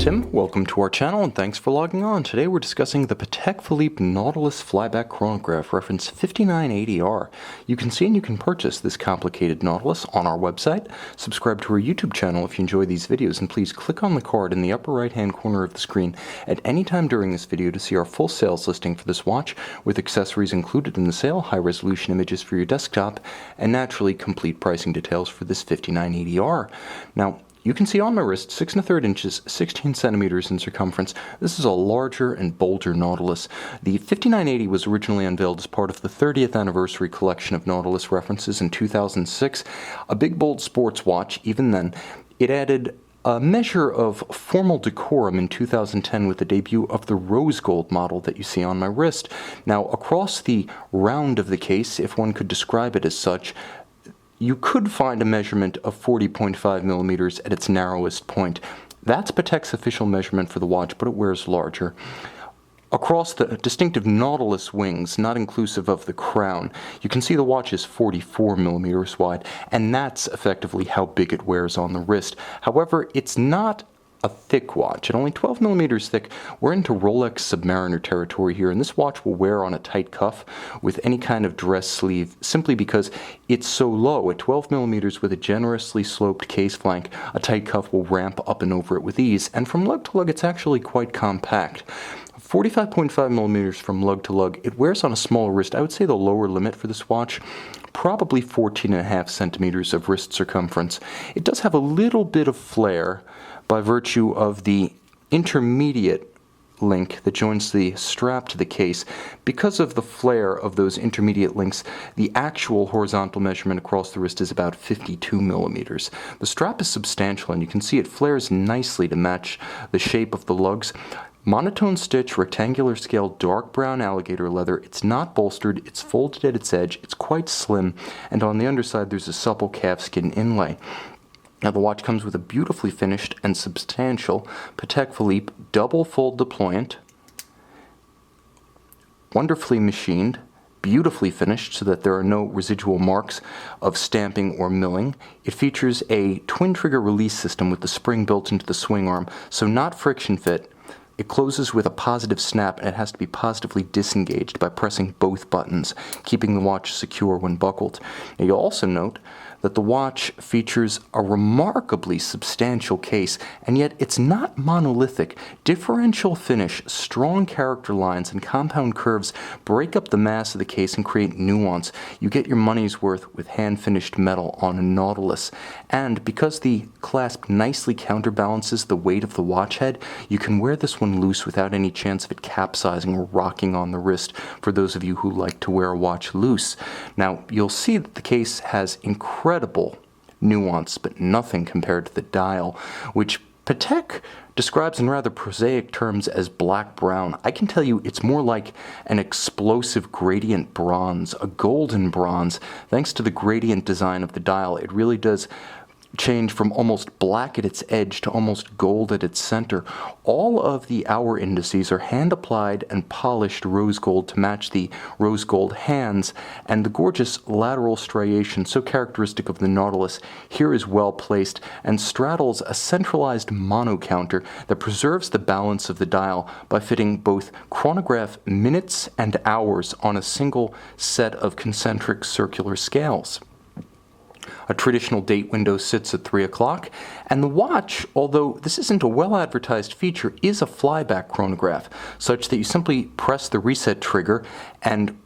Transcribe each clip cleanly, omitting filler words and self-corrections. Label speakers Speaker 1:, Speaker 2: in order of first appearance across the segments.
Speaker 1: Tim, welcome to our channel and thanks for logging on. Today we're discussing the Patek Philippe Nautilus Flyback Chronograph, reference 5980R. You can see and you can purchase this complicated Nautilus on our website. Subscribe to our YouTube channel if you enjoy these videos, and please click on the card in the upper right hand corner of the screen at any time during this video to see our full sales listing for this watch, with accessories included in the sale, high resolution images for your desktop, and naturally complete pricing details for this 5980R. Now, you can see on my wrist 6 1/3 inches, 16 centimeters in circumference. This is a larger and bolder Nautilus. The 5980 was originally unveiled as part of the 30th anniversary collection of Nautilus references in 2006. A big, bold sports watch. Even then, it added a measure of formal decorum in 2010 with the debut of the rose gold model that you see on my wrist. Now, across the round of the case, if one could describe it as such, you could find a measurement of 40.5 millimeters at its narrowest point. That's Patek's official measurement for the watch, but it wears larger. Across the distinctive Nautilus wings, not inclusive of the crown, you can see the watch is 44 millimeters wide, and that's effectively how big it wears on the wrist. However, it's not a thick watch. At only 12 millimeters thick, we're into Rolex Submariner territory here, and this watch will wear on a tight cuff with any kind of dress sleeve simply because it's so low. At 12 millimeters with a generously sloped case flank, a tight cuff will ramp up and over it with ease, and from lug to lug it's actually quite compact. 45.5 millimeters from lug to lug, it wears on a smaller wrist. I would say the lower limit for this watch, probably 14.5 centimeters of wrist circumference. It does have a little bit of flare by virtue of the intermediate link that joins the strap to the case. Because of the flare of those intermediate links, the actual horizontal measurement across the wrist is about 52 millimeters. The strap is substantial, and you can see it flares nicely to match the shape of the lugs. Monotone stitch, rectangular scale, dark brown alligator leather. It's not bolstered, it's folded at its edge, it's quite slim, and on the underside there's a supple calfskin inlay. Now, the watch comes with a beautifully finished and substantial Patek Philippe double fold deployant, wonderfully machined, beautifully finished so that there are no residual marks of stamping or milling. It features a twin trigger release system with the spring built into the swing arm, so not friction fit. It closes with a positive snap, and it has to be positively disengaged by pressing both buttons, keeping the watch secure when buckled. Now, you'll also note that the watch features a remarkably substantial case, and yet it's not monolithic. Differential finish, strong character lines, and compound curves break up the mass of the case and create nuance. You get your money's worth with hand-finished metal on a Nautilus. And because the clasp nicely counterbalances the weight of the watch head, you can wear this one loose without any chance of it capsizing or rocking on the wrist, for those of you who like to wear a watch loose. Now, you'll see that the case has incredible nuance, but nothing compared to the dial, which Patek describes in rather prosaic terms as black-brown. I can tell you it's more like an explosive gradient bronze, a golden bronze. Thanks to the gradient design of the dial, it really does change from almost black at its edge to almost gold at its center. All of the hour indices are hand-applied and polished rose gold to match the rose gold hands, and the gorgeous lateral striation so characteristic of the Nautilus here is well placed and straddles a centralized mono counter that preserves the balance of the dial by fitting both chronograph minutes and hours on a single set of concentric circular scales. A traditional date window sits at 3 o'clock, and the watch, although this isn't a well-advertised feature, is a flyback chronograph, such that you simply press the reset trigger and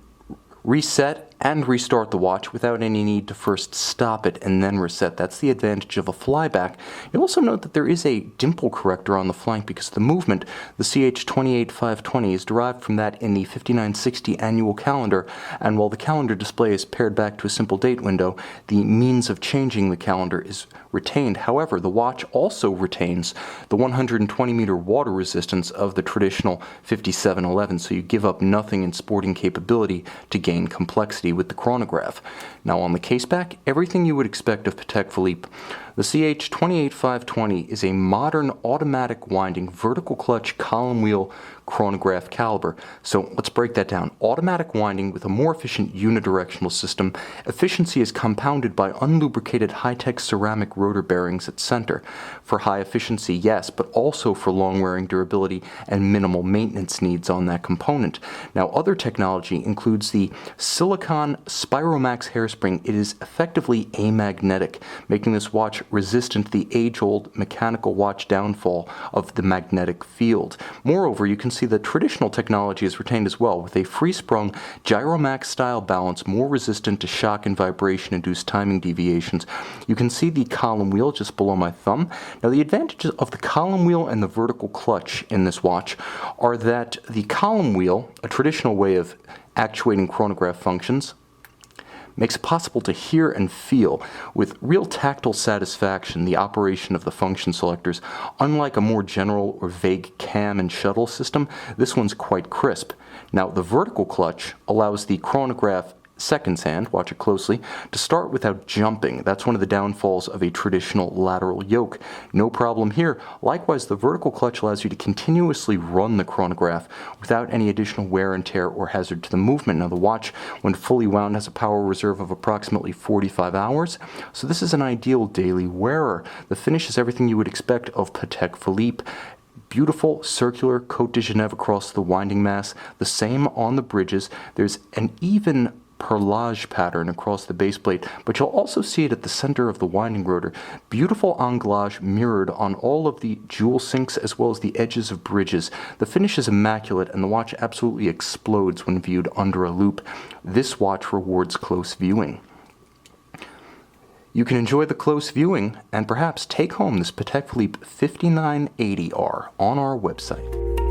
Speaker 1: reset and restart the watch without any need to first stop it and then reset. That's the advantage of a flyback. You'll also note that there is a dimple corrector on the flank because the movement, the CH28520, is derived from that in the 5960 annual calendar, and while the calendar display is paired back to a simple date window, the means of changing the calendar is retained. However, the watch also retains the 120-meter water resistance of the traditional 5711, so you give up nothing in sporting capability to gain complexity with the chronograph. Now, on the caseback, everything you would expect of Patek Philippe. The CH28520 is a modern automatic winding vertical clutch column wheel chronograph caliber. So let's break that down. Automatic winding with a more efficient unidirectional system. Efficiency is compounded by unlubricated high-tech ceramic rotor bearings at center. For high efficiency, yes, but also for long-wearing durability and minimal maintenance needs on that component. Now, other technology includes the silicon Spiromax hairspring. It is effectively amagnetic, making this watch resistant to the age-old mechanical watch downfall of the magnetic field. Moreover, you can see that traditional technology is retained as well, with a free-sprung Gyromax-style balance more resistant to shock and vibration-induced timing deviations. You can see the column wheel just below my thumb. Now, the advantages of the column wheel and the vertical clutch in this watch are that the column wheel, a traditional way of actuating chronograph functions, makes it possible to hear and feel with real tactile satisfaction the operation of the function selectors. Unlike a more general or vague cam and shuttle system, this one's quite crisp. Now, the vertical clutch allows the chronograph seconds hand, watch it closely, to start without jumping. That's one of the downfalls of a traditional lateral yoke. No problem here. Likewise, the vertical clutch allows you to continuously run the chronograph without any additional wear and tear or hazard to the movement. Now, the watch, when fully wound, has a power reserve of approximately 45 hours, so this is an ideal daily wearer. The finish is everything you would expect of Patek Philippe. Beautiful circular Côte de Genève across the winding mass, the same on the bridges. There's an even perlage pattern across the base plate, but you'll also see it at the center of the winding rotor. Beautiful anglage mirrored on all of the jewel sinks as well as the edges of bridges. The finish is immaculate, and the watch absolutely explodes when viewed under a loupe. This watch rewards close viewing. You can enjoy the close viewing and perhaps take home this Patek Philippe 5980R on our website.